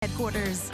Headquarters.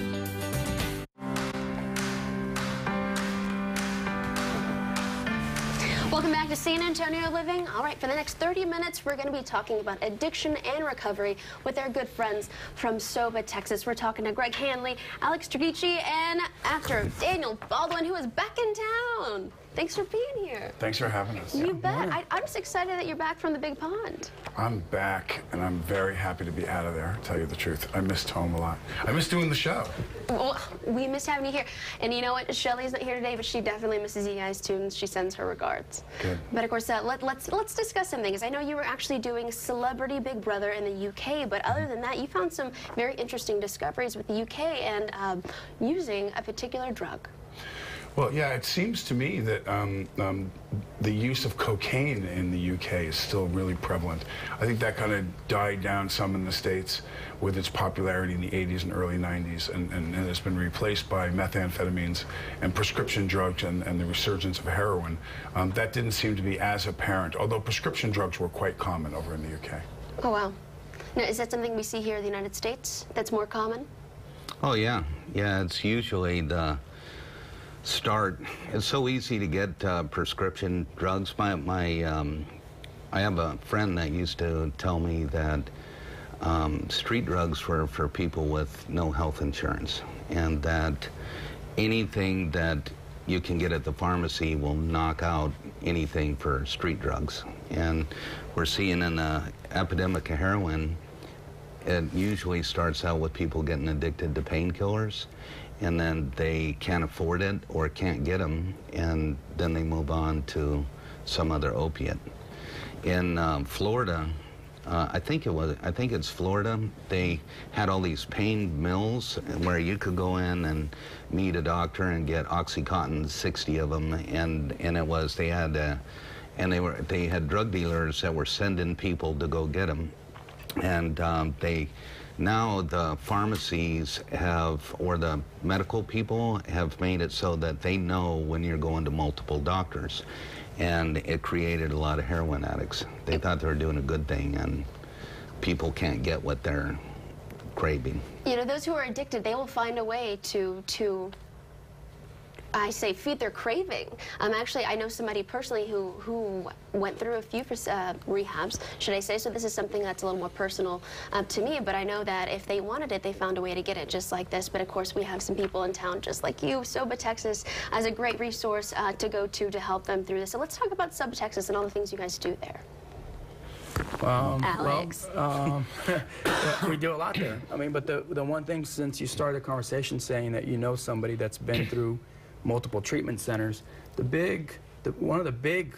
Welcome back to San Antonio Living. All right, for the next 30 minutes, we're going to be talking about addiction and recovery with our good friends from Sept, Texas. We're talking to Greg Hanley, Alex Dragici, and actor Daniel Baldwin, who is back in town. Thanks for being here. Thanks for having us. You bet. I'm just excited that you're back from the big pond. I'm back, and I'm very happy to be out of there, to tell you the truth. I missed home a lot. I miss doing the show. Well, we missed having you here. And you know what? Shelly's not here today, but she definitely misses you guys, too, and she sends her regards. Good. But, of course, let's discuss some things. I know you were actually doing Celebrity Big Brother in the UK, but other than that, you found some very interesting discoveries with the UK and using a particular drug. Well, yeah, it seems to me that the use of cocaine in the UK is still really prevalent. I think that kind of died down some in the States with its popularity in the 80s and early 90s, and has been replaced by methamphetamines and prescription drugs and the resurgence of heroin. That didn't seem to be as apparent, although prescription drugs were quite common over in the UK. Oh, wow. Now, is that something we see here in the United States that's more common? Oh, yeah. Yeah, it's usually the start. It's so easy to get prescription drugs. I have a friend that used to tell me that street drugs were for people with no health insurance, and that anything that you can get at the pharmacy will knock out anything for street drugs. And we're seeing an epidemic of heroin. It usually starts out with people getting addicted to painkillers, and then they can't afford it or can't get them, and then they move on to some other opiate. In Florida, I think it's Florida, they had all these pain mills where you could go in and meet a doctor and get OxyContin, 60 of them, and it was, they had drug dealers that were sending people to go get them. And now the pharmacies have, or the medical people have made it so that they know when you're going to multiple doctors. And it created a lot of heroin addicts. They thought they were doing a good thing, and people can't get what they're craving. You know, those who are addicted, they will find a way to I say feed their craving. Actually, I know somebody personally who went through a few rehabs, should I say, so this is something that's a little more personal to me, but I know that if they wanted it, they found a way to get it just like this. But of course, we have some people in town just like you. Sept, Texas as a great resource to go to help them through this. So let's talk about Sept, Texas and all the things you guys do there. Alex. Well, we do a lot there. I mean, but the one thing, since you started the conversation saying that you know somebody that's been through multiple treatment centers, one of the big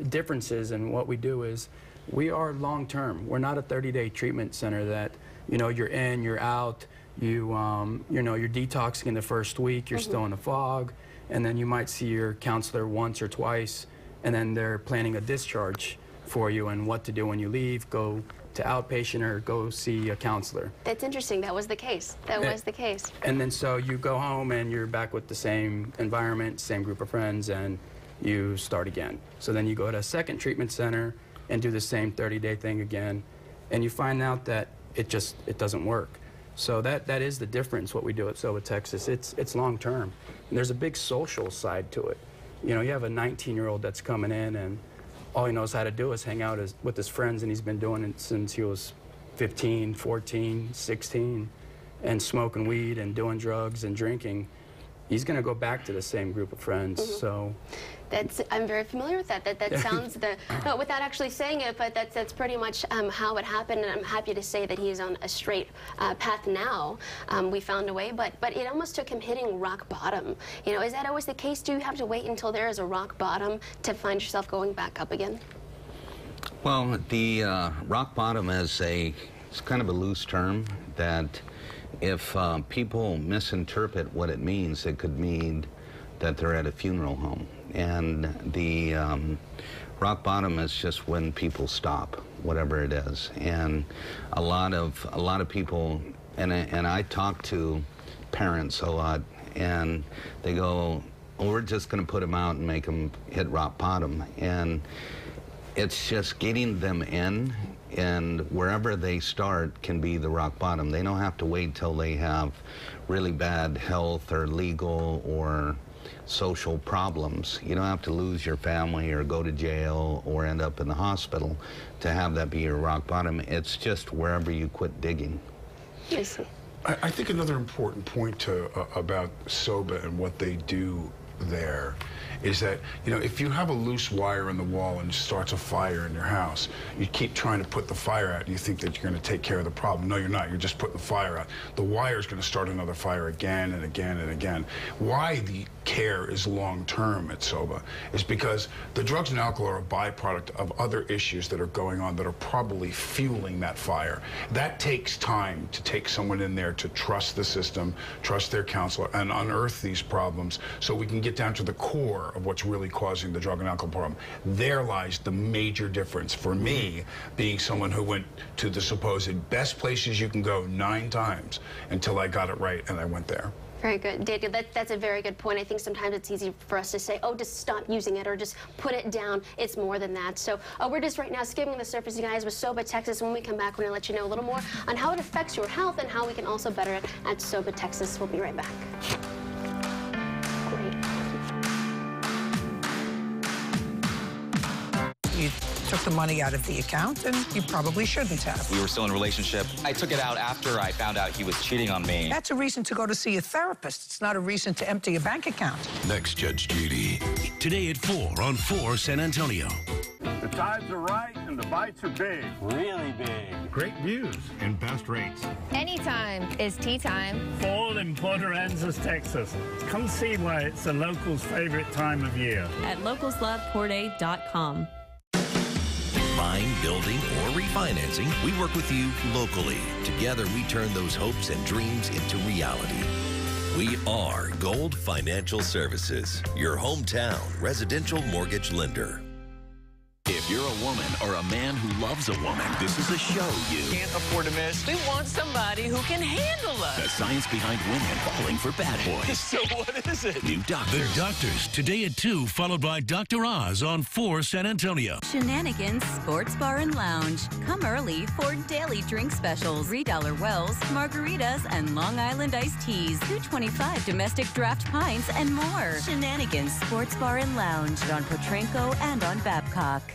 differences in what we do is we are long-term. We're not a 30-day treatment center that, you know, you're in, you're out, you know, you're detoxing in the first week, you're still in the fog, and then you might see your counselor once or twice, and then they're planning a discharge for you and what to do when you leave, go to outpatient or go see a counselor. That's interesting. That was the case. That was the case. And then so you go home and you're back with the same environment, same group of friends, and you start again. So then you go to a second treatment center and do the same 30-day thing again, and you find out that it doesn't work. So that is the difference, what we do at Sept, Texas. It's long-term. And there's a big social side to it. You know, you have a 19-year-old that's coming in, and all he knows how to do is hang out with his friends, and he's been doing it since he was 15, 14, 16, and smoking weed and doing drugs and drinking. He's going to go back to the same group of friends. So I'm very familiar with that. That sounds no, without actually saying it, but that's pretty much how it happened, and I'm happy to say that he's on a straight path now. We found a way, but it almost took him hitting rock bottom. You know, is that always the case? Do you have to wait until there is a rock bottom to find yourself going back up again? Well, the rock bottom is it's kind of a loose term that if people misinterpret what it means, it could mean that they're at a funeral home. And the rock bottom is just when people stop, whatever it is. And a lot of people, and I talk to parents a lot, and they go, well, we're just going to put them out and make them hit rock bottom. And it's just getting them in And wherever they start can be the rock bottom. They don't have to wait till they have really bad health or legal or social problems. You don't have to lose your family or go to jail or end up in the hospital to have that be your rock bottom. It's just wherever you quit digging. I see. I think another important point about SOBA and what they do there is that, you know, if you have a loose wire in the wall and it starts a fire in your house, you keep trying to put the fire out and you think that you're going to take care of the problem. No, you're not. You're just putting the fire out. The wire is going to start another fire again and again and again. Why the care is long-term at SOBA is because the drugs and alcohol are a byproduct of other issues that are going on that are probably fueling that fire. That takes time to take someone in there to trust the system, trust their counselor, and unearth these problems so we can get down to the core of what's really causing the drug and alcohol problem. There lies the major difference for me, being someone who went to the supposed best places you can go 9 times until I got it right and I went there. Very good, Daniel. That's a very good point. I think sometimes it's easy for us to say, oh, just stop using it or just put it down. It's more than that. So we're just right now skimming the surface, you guys, with SOBA Texas. When we come back, we're going to let you know a little more on how it affects your health and how we can also better it at SOBA Texas. We'll be right back. You took the money out of the account, and you probably shouldn't have. We were still in a relationship. I took it out after I found out he was cheating on me. That's a reason to go to see a therapist. It's not a reason to empty a bank account. Next, Judge Judy. Today at 4 on 4 San Antonio. The tides are right and the bites are big. Really big. Great views and best rates. Anytime is tea time. Fall in Port Aransas, Texas. Come see why it's the locals' favorite time of year. At localsloveportaid.com. Buying, building, or refinancing, we work with you locally. Together, we turn those hopes and dreams into reality. We are Gold Financial Services, your hometown residential mortgage lender. If you're a woman or a man who loves a woman, this is a show you can't afford to miss. We want somebody who can handle us. The science behind women falling for bad boys. So what is it? New Doctors. The Doctors, today at 2, followed by Dr. Oz on 4 San Antonio. Shenanigans Sports Bar and Lounge. Come early for daily drink specials. $3 Wells, margaritas, and Long Island iced teas. $2.25 domestic draft pints and more. Shenanigans Sports Bar and Lounge on Potranco and on Babcock.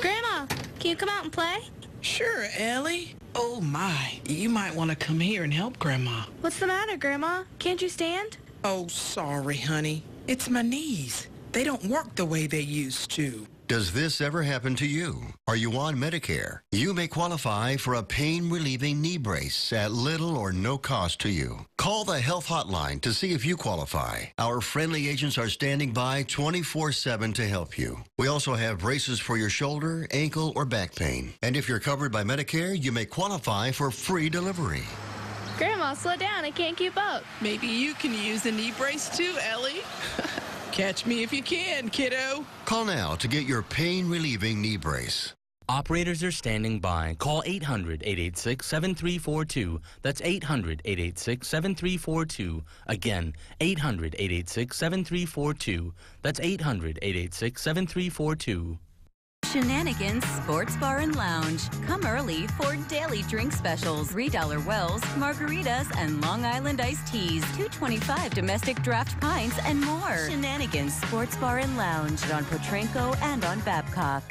Grandma, can you come out and play? Sure, Ellie. Oh, my. You might want to come here and help Grandma. What's the matter, Grandma? Can't you stand? Oh, sorry, honey. It's my knees. They don't work the way they used to. Does this ever happen to you? Are you on Medicare? You may qualify for a pain-relieving knee brace at little or no cost to you. Call the health hotline to see if you qualify. Our friendly agents are standing by 24/7 to help you. We also have braces for your shoulder, ankle, or back pain. And if you're covered by Medicare, you may qualify for free delivery. Grandma, slow down. I can't keep up. Maybe you can use a knee brace too, Ellie. Catch me if you can, kiddo. Call now to get your pain-relieving knee brace. Operators are standing by. Call 800-886-7342. That's 800-886-7342. Again, 800-886-7342. That's 800-886-7342. Shenanigans Sports Bar and Lounge. Come early for daily drink specials. $3 Wells, margaritas, and Long Island iced teas. $2.25 domestic draft pints and more. Shenanigans Sports Bar and Lounge on Potranco and on Babcock.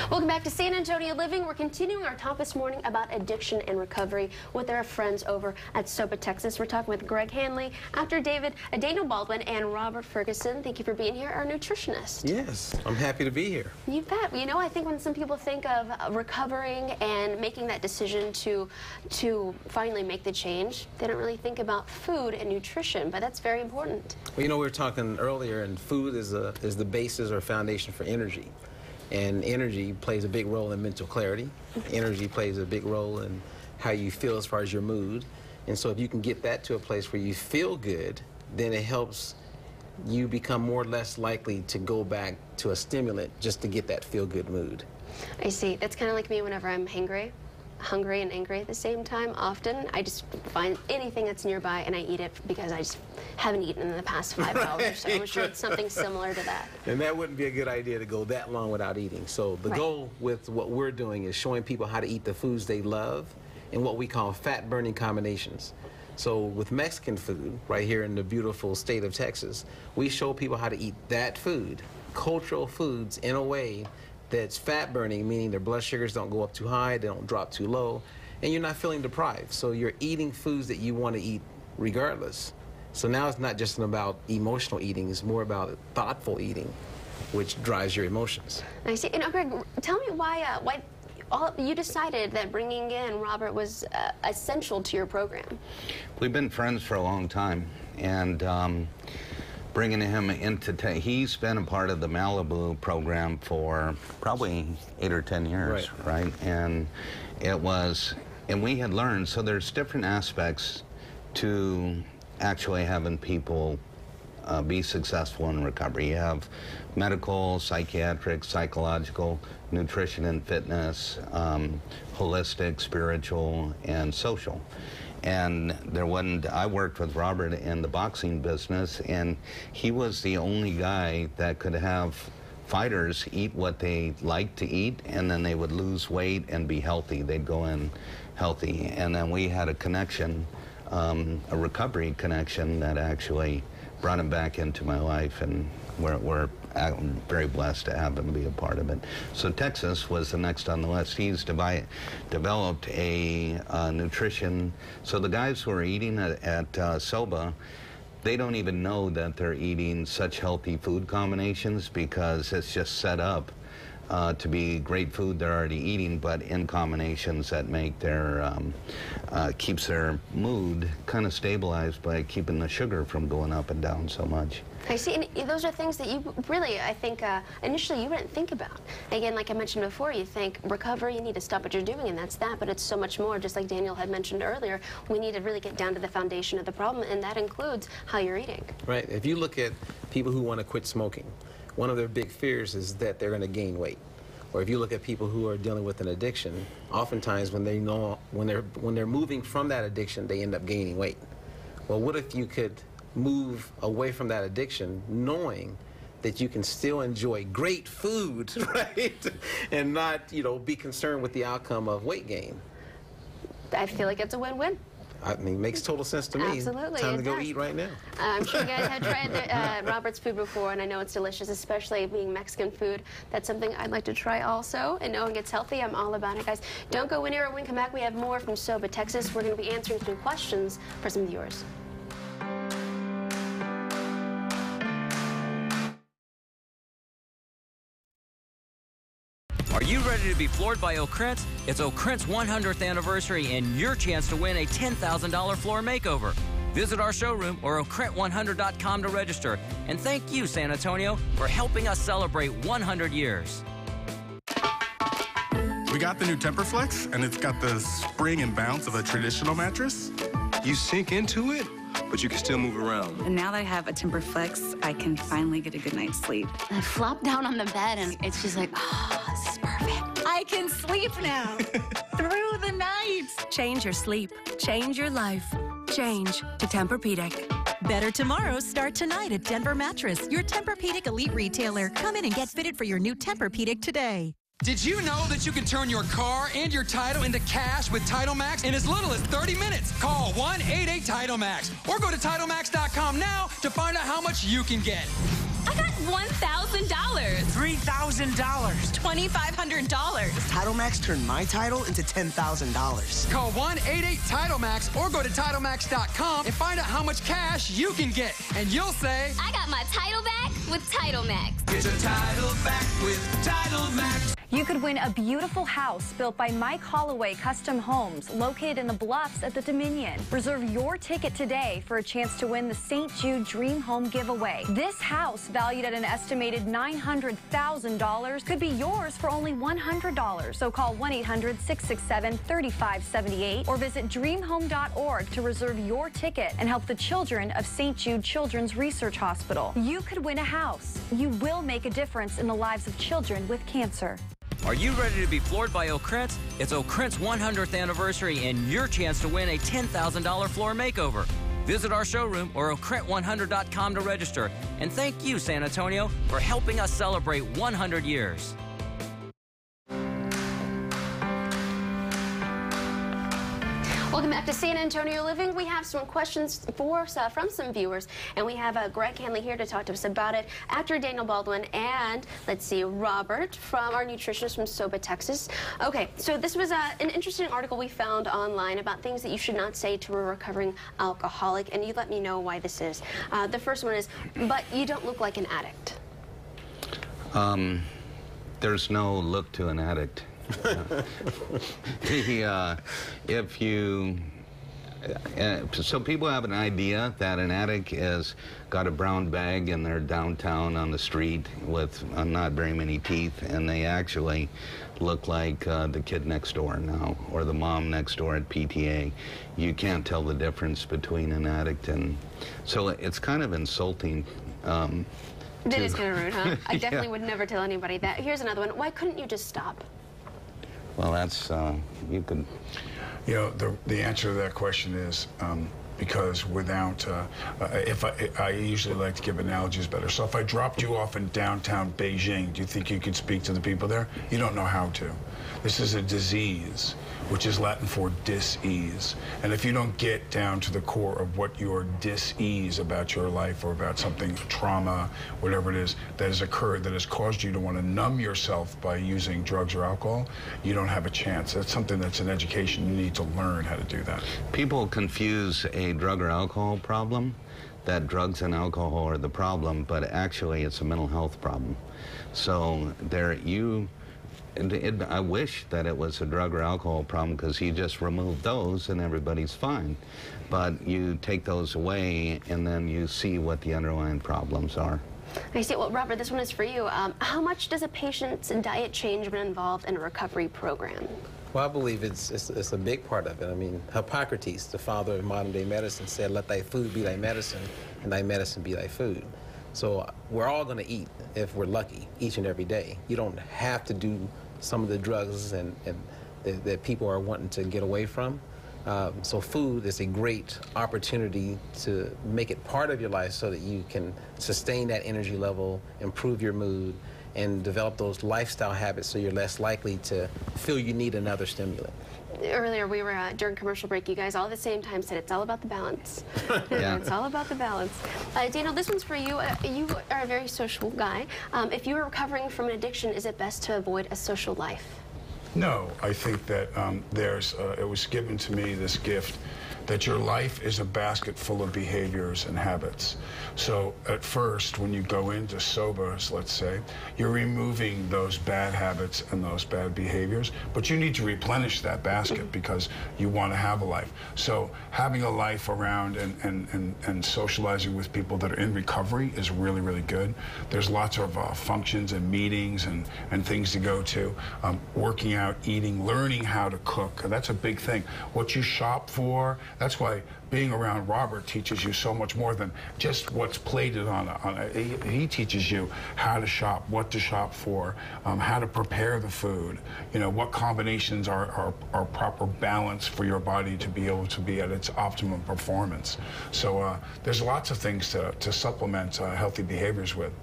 Welcome back to San Antonio Living. We're continuing our talk this morning about addiction and recovery with our friends over at SOBA Texas. We're talking with Greg Hanley, actor Daniel Baldwin, and Robert Ferguson. Thank you for being here, our nutritionist. Yes, I'm happy to be here. You bet. You know, I think when some people think of recovering and making that decision to finally make the change, they don't really think about food and nutrition, but that's very important. Well, you know, we were talking earlier, and food is the basis or foundation for energy. And energy plays a big role in mental clarity. Energy plays a big role in how you feel as far as your mood. And so if you can get that to a place where you feel good, then it helps you become more or less likely to go back to a stimulant just to get that feel-good mood. I see. That's kind of like me whenever I'm hangry. hungry and angry at the same time often. I just find anything that's nearby and I eat it because I just haven't eaten in the past 5 hours or so. I'm sure it's something similar to that. And that wouldn't be a good idea to go that long without eating. So the goal with what we're doing is showing people how to eat the foods they love in what we call fat-burning combinations. So with Mexican food, right here in the beautiful state of Texas, we show people how to eat that food, cultural foods, in a way that's fat-burning, meaning their blood sugars don't go up too high, they don't drop too low, and you're not feeling deprived. So you're eating foods that you want to eat regardless. So now it's not just about emotional eating, it's more about thoughtful eating, which drives your emotions. I see. You know, Greg, tell me why you decided that bringing in Robert was essential to your program. We've been friends for a long time, and bringing him into he's been a part of the Malibu program for probably 8 or 10 years, right? And we had learned, so there's different aspects to actually having people be successful in recovery. You have medical, psychiatric, psychological, nutrition and fitness, holistic, spiritual, and social. And I worked with Robert in the boxing business, and he was the only guy that could have fighters eat what they liked to eat, and then they would lose weight and be healthy. They'd go in healthy. And then we had a connection, a recovery connection that actually brought him back into my life, and we're very blessed to have him be a part of it. So Texas was the next on the list. He's developed a nutrition. So the guys who are eating at SOBA, they don't even know that they're eating such healthy food combinations because it's just set up to be great food they're already eating, but in combinations that make their keeps their mood kind of stabilized by keeping the sugar from going up and down so much. I see, and those are things that you really, I think, initially you wouldn't think about. Again, like I mentioned before, you think recovery, you need to stop what you're doing, and that's that, but it's so much more. Just like Daniel had mentioned earlier, we need to really get down to the foundation of the problem, and that includes how you're eating. Right. If you look at people who want to quit smoking, one of their big fears is that they're going to gain weight. Or if you look at people who are dealing with an addiction, oftentimes when they're moving from that addiction, they end up gaining weight. Well, what if you could move away from that addiction knowing that you can still enjoy great food, right? And not, be concerned with the outcome of weight gain. I feel like it's a win-win. I mean, it makes total sense to me. Absolutely. Time to go eat right now. I'm sure you guys have tried Robert's food before, and I know it's delicious, especially being Mexican food. That's something I'd like to try also, and knowing it's healthy, I'm all about it, guys. Don't go anywhere. When we come back, we have more from SOBA, Texas. We're going to be answering some questions for some viewers. Are you ready to be floored by O'Krentz? It's O'Krentz 100th anniversary and your chance to win a $10,000 floor makeover. Visit our showroom or okrent100.com to register. And thank you, San Antonio, for helping us celebrate 100 years. We got the new TemperFlex, and it's got the spring and bounce of a traditional mattress. You sink into it, but you can still move around. And now that I have a TemperFlex, I can finally get a good night's sleep. I flop down on the bed, and it's just like, oh, this is perfect. I can sleep now through the night. Change your sleep. Change your life. Change to Tempur-Pedic. Better tomorrows start tonight at Denver Mattress, your Tempur-Pedic elite retailer. Come in and get fitted for your new Tempur-Pedic today. Did you know that you can turn your car and your title into cash with Title Max in as little as 30 minutes? Call 1-88-TITLE-MAX or go to TitleMax.com now to find out how much you can get. I got $1,000. $3,000. $2,500. Title Max turned my title into $10,000. Call 1-88-TITLE-MAX or go to TitleMax.com and find out how much cash you can get. And you'll say, I got my title back with Title Max. Get your title back with Title Max. You could win a beautiful house built by Mike Holloway Custom Homes, located in the Bluffs at the Dominion. Reserve your ticket today for a chance to win the St. Jude Dream Home giveaway. This house, valued at an estimated $900,000, could be yours for only $100. So call 1-800-667-3578 or visit dreamhome.org to reserve your ticket and help the children of St. Jude Children's Research Hospital. You could win a house. You will make a difference in the lives of children with cancer. Are you ready to be floored by O'Krent's? It's O'Krent's 100th anniversary and your chance to win a $10,000 floor makeover. Visit our showroom or O'Krent100.com to register. And thank you, San Antonio, for helping us celebrate 100 years. Welcome back to San Antonio Living. We have some questions from some viewers, and we have Greg Hanley here to talk to us about it. Actor Daniel Baldwin and, let's see, Robert from our nutritionist from Sept, Texas. Okay, so this was an interesting article we found online about things that you should not say to a recovering alcoholic, and you let me know why this is. The first one is, but you don't look like an addict. There's no look to an addict. If you, so people have an idea that an addict has got a brown bag and they're downtown on the street with not very many teeth, and they actually look like the kid next door now, or the mom next door at PTA. You can't tell the difference between an addict, and so it's kind of insulting. It is kind of rude, huh? I definitely would never tell anybody that. Here's another one. Why couldn't you just stop? Well, that's, you could... You know, the answer to that question is because without, I usually like to give analogies better. So if I dropped you off in downtown Beijing, do you think you could speak to the people there? You don't know how to. This is a disease, which is Latin for dis-ease. And if you don't get down to the core of what your dis-ease about your life or about something, trauma, whatever it is, that has occurred, that has caused you to want to numb yourself by using drugs or alcohol, you don't have a chance. That's something that's in education. You need to learn how to do that. People confuse a drug or alcohol problem, that drugs and alcohol are the problem, but actually it's a mental health problem. So I wish that it was a drug or alcohol problem, because you just remove those and everybody's fine. But you take those away and then you see what the underlying problems are. I see. Well, Robert, this one is for you. How much does a patient's diet change when involved in a recovery program? Well, I believe it's a big part of it. I mean, Hippocrates, the father of modern-day medicine, said, "Let thy food be thy medicine, and thy medicine be thy food." So we're all going to eat, if we're lucky, each and every day. You don't have to do some of the drugs and that people are wanting to get away from. So food is a great opportunity to make it part of your life so that you can sustain that energy level, improve your mood, and develop those lifestyle habits so you're less likely to feel you need another stimulant. Earlier, we were during commercial break, you guys all at the same time said it's all about the balance. Yeah. It's all about the balance. Daniel, this one's for you. You are a very social guy. If you are recovering from an addiction, is it best to avoid a social life? No, I think that it was given to me, this gift, that your life is a basket full of behaviors and habits. So at first, when you go into sobers, let's say, you're removing those bad habits and those bad behaviors, but you need to replenish that basket because you want to have a life. So having a life around and socializing with people that are in recovery is really, really good. There's lots of functions and meetings and things to go to. Working out, eating, learning how to cook, that's a big thing. What you shop for, that's why being around Robert teaches you so much more than just what's plated on he teaches you how to shop, what to shop for, how to prepare the food, you know, what combinations are proper balance for your body to be able to be at its optimum performance. So there's lots of things to supplement healthy behaviors with.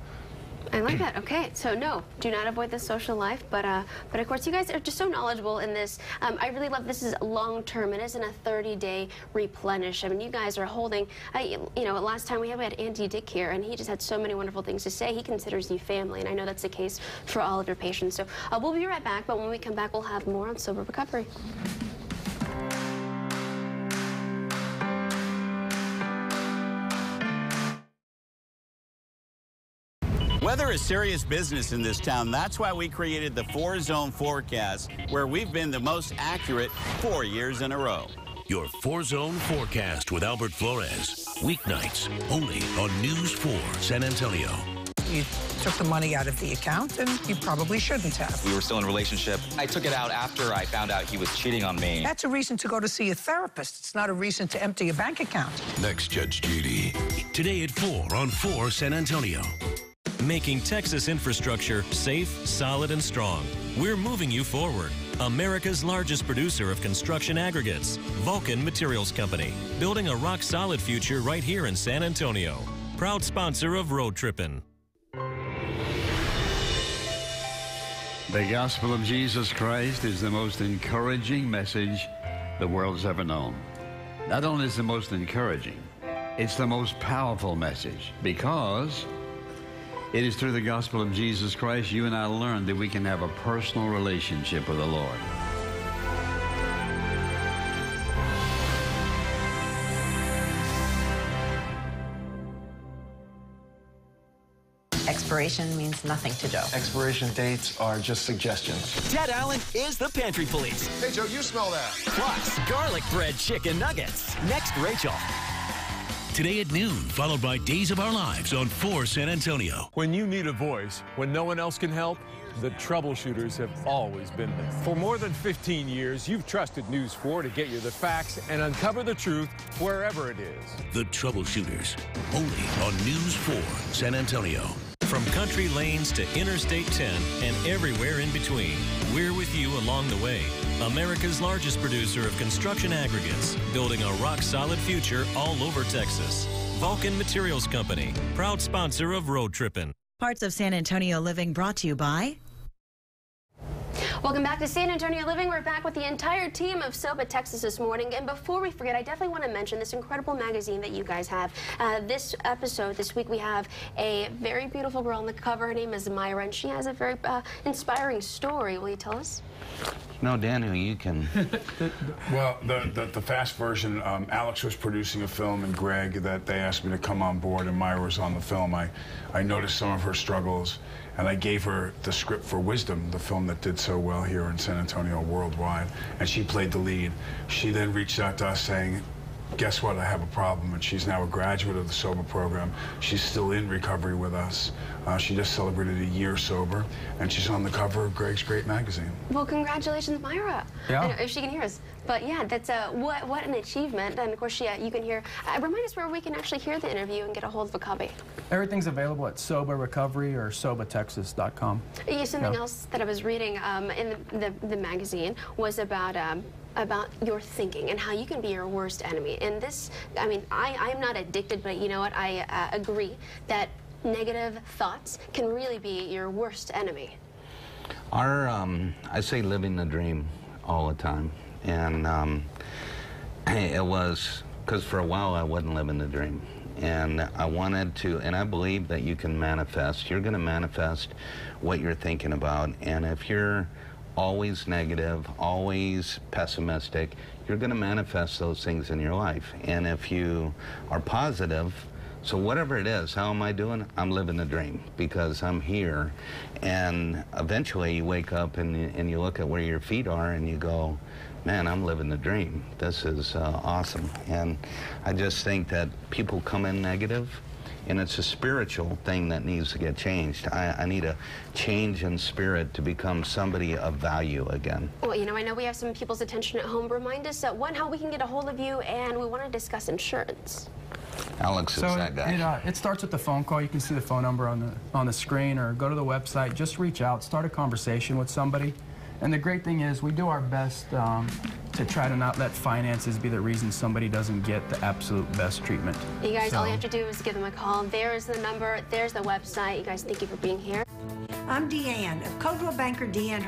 I like that. Okay, so no, do not avoid the social life, but of course you guys are just so knowledgeable in this. I really love this is long term. It isn't a 30-day replenish. I mean, you guys are holding. You know, last time we had Andy Dick here, and he just had so many wonderful things to say. He considers you family, and I know that's the case for all of your patients. So we'll be right back, but when we come back, we'll have more on sober recovery. Weather is serious business in this town. That's why we created the 4-zone forecast, where we've been the most accurate 4 years in a row. Your 4-zone forecast with Albert Flores. Weeknights only on News 4 San Antonio. You took the money out of the account, and you probably shouldn't have. We were still in a relationship. I took it out after I found out he was cheating on me. That's a reason to go to see a therapist. It's not a reason to empty a bank account. Next, Judge Judy. Today at 4 on 4 San Antonio. making Texas infrastructure safe, solid, and strong. We're moving you forward. America's largest producer of construction aggregates, Vulcan Materials Company, building a rock-solid future right here in San Antonio. Proud sponsor of Road Trippin'. The gospel of Jesus Christ is the most encouraging message the world has ever known. Not only is it the most encouraging, it's the most powerful message, because it is through the gospel of Jesus Christ you and I learn that we can have a personal relationship with the Lord. Expiration means nothing to Joe. Expiration dates are just suggestions. Ted Allen is the pantry police. Hey, Joe, you smell that. Plus, garlic bread chicken nuggets. Next, Rachel. Today at noon, followed by Days of Our Lives on 4 San Antonio. When you need a voice, when no one else can help, the troubleshooters have always been there. For more than 15 years, you've trusted News 4 to get you the facts and uncover the truth wherever it is. The Troubleshooters, only on News 4 San Antonio. From country lanes to Interstate 10 and everywhere in between, we're with you along the way. America's largest producer of construction aggregates, building a rock-solid future all over Texas. Vulcan Materials Company, proud sponsor of Road Trippin'. Parts of San Antonio Living brought to you by... Welcome back to San Antonio Living. We're back with the entire team of Sept, Texas this morning. And before we forget, I definitely want to mention this incredible magazine that you guys have. This week, we have a very beautiful girl on the cover. Her name is Myra, and she has a very inspiring story. Will you tell us? No, Daniel, you can. Well, the fast version, Alex was producing a film, and Greg, that they asked me to come on board, and Myra was on the film. I noticed some of her struggles, and I gave her the script for Wisdom, the film that did so well here in San Antonio worldwide, and she played the lead. She then reached out to us saying, guess what, I have a problem, and she's now a graduate of the sober program. She's still in recovery with us. She just celebrated a year sober, and she's on the cover of Greg's great magazine. Well, congratulations, Myra. Yeah. I know, if she can hear us. But yeah, that's what an achievement. And of course, you can hear. Remind us where we can actually hear the interview and get a hold of a copy. Everything's available at Sober Recovery or SoberTexas.com. Something else that I was reading in the magazine was about your thinking and how you can be your worst enemy. And this, I mean, I am not addicted, but you know what? I agree that negative thoughts can really be your worst enemy. I say living the dream all the time. And it was, because for a while I wasn't living the dream. And I wanted to, and I believe that you can manifest. You're going to manifest what you're thinking about. And if you're always negative, always pessimistic, you're going to manifest those things in your life. And if you are positive, so whatever it is, how am I doing? I'm living the dream because I'm here. And eventually you wake up and you look at where your feet are and you go, man, I'm living the dream. This is awesome. And I just think that people come in negative, and it's a spiritual thing that needs to get changed. I need a change in spirit to become somebody of value again. Well, you know, I know we have some people's attention at home. Remind us, one, how we can get a hold of you, and we want to discuss insurance. Alex is that guy. It starts with the phone call. You can see the phone number on the screen, or go to the website. Just reach out, start a conversation with somebody. And the great thing is we do our best to try to not let finances be the reason somebody doesn't get the absolute best treatment. You guys, all you have to do is give them a call. There's the number. There's the website. You guys, thank you for being here. I'm Deanne of Coldwell Banker Deanne